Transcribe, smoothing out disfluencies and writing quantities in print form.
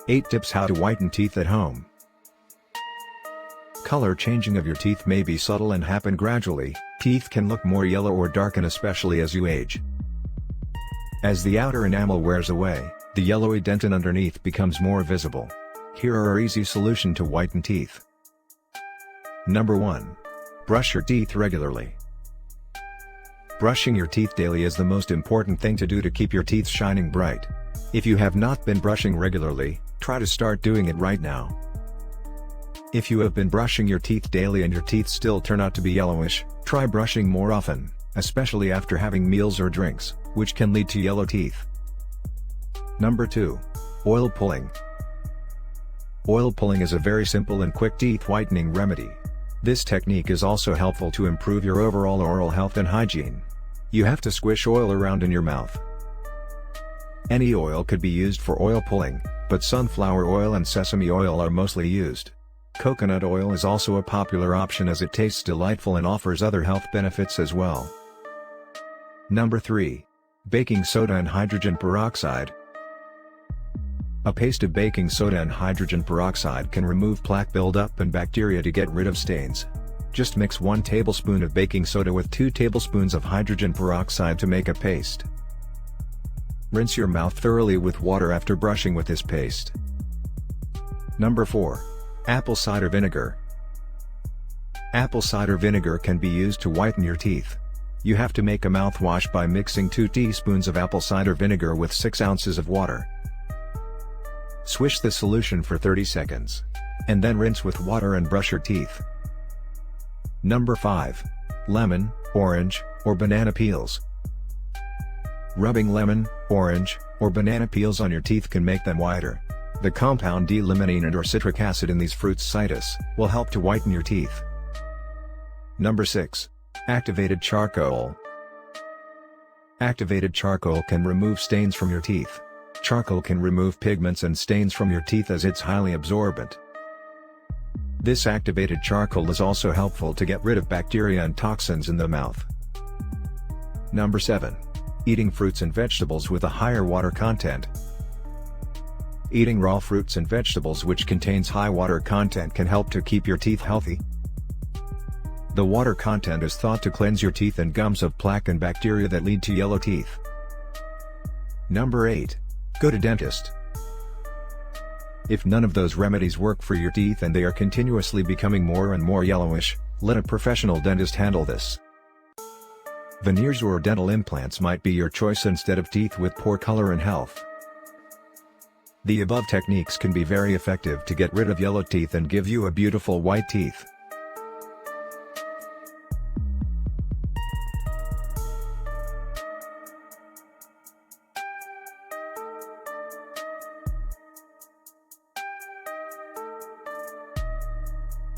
8 Tips How to Whiten Teeth at Home. Color changing of your teeth may be subtle and happen gradually. Teeth can look more yellow or darken, especially as you age. As the outer enamel wears away, the yellowy dentin underneath becomes more visible. Here are our easy solution to whiten teeth. Number 1. Brush your teeth regularly. Brushing your teeth daily is the most important thing to do to keep your teeth shining bright. If you have not been brushing regularly, try to start doing it right now. If you have been brushing your teeth daily and your teeth still turn out to be yellowish, try brushing more often, especially after having meals or drinks, which can lead to yellow teeth. Number 2. Oil pulling. Oil pulling is a very simple and quick teeth whitening remedy. This technique is also helpful to improve your overall oral health and hygiene. You have to squish oil around in your mouth. Any oil could be used for oil pulling, but sunflower oil and sesame oil are mostly used. Coconut oil is also a popular option as it tastes delightful and offers other health benefits as well. Number 3. Baking soda and hydrogen peroxide. A paste of baking soda and hydrogen peroxide can remove plaque buildup and bacteria to get rid of stains. Just mix 1 tablespoon of baking soda with 2 tablespoons of hydrogen peroxide to make a paste. Rinse your mouth thoroughly with water after brushing with this paste. Number 4. Apple cider vinegar. Apple cider vinegar can be used to whiten your teeth. You have to make a mouthwash by mixing 2 teaspoons of apple cider vinegar with 6 ounces of water. Swish the solution for 30 seconds. And then rinse with water and brush your teeth. Number 5. Lemon, orange, or banana peels. Rubbing lemon, orange, or banana peels on your teeth can make them whiter. The compound D-limonene and or citric acid in these fruits citrus will help to whiten your teeth. Number 6. Activated charcoal. Activated charcoal can remove stains from your teeth. Charcoal can remove pigments and stains from your teeth as it's highly absorbent. This activated charcoal is also helpful to get rid of bacteria and toxins in the mouth. Number 7. Eating fruits and vegetables with a higher water content. Eating raw fruits and vegetables which contains high water content can help to keep your teeth healthy. The water content is thought to cleanse your teeth and gums of plaque and bacteria that lead to yellow teeth. Number 8. Go to dentist. If none of those remedies work for your teeth and they are continuously becoming more and more yellowish, let a professional dentist handle this. Veneers or dental implants might be your choice instead of teeth with poor color and health. The above techniques can be very effective to get rid of yellow teeth and give you a beautiful white teeth.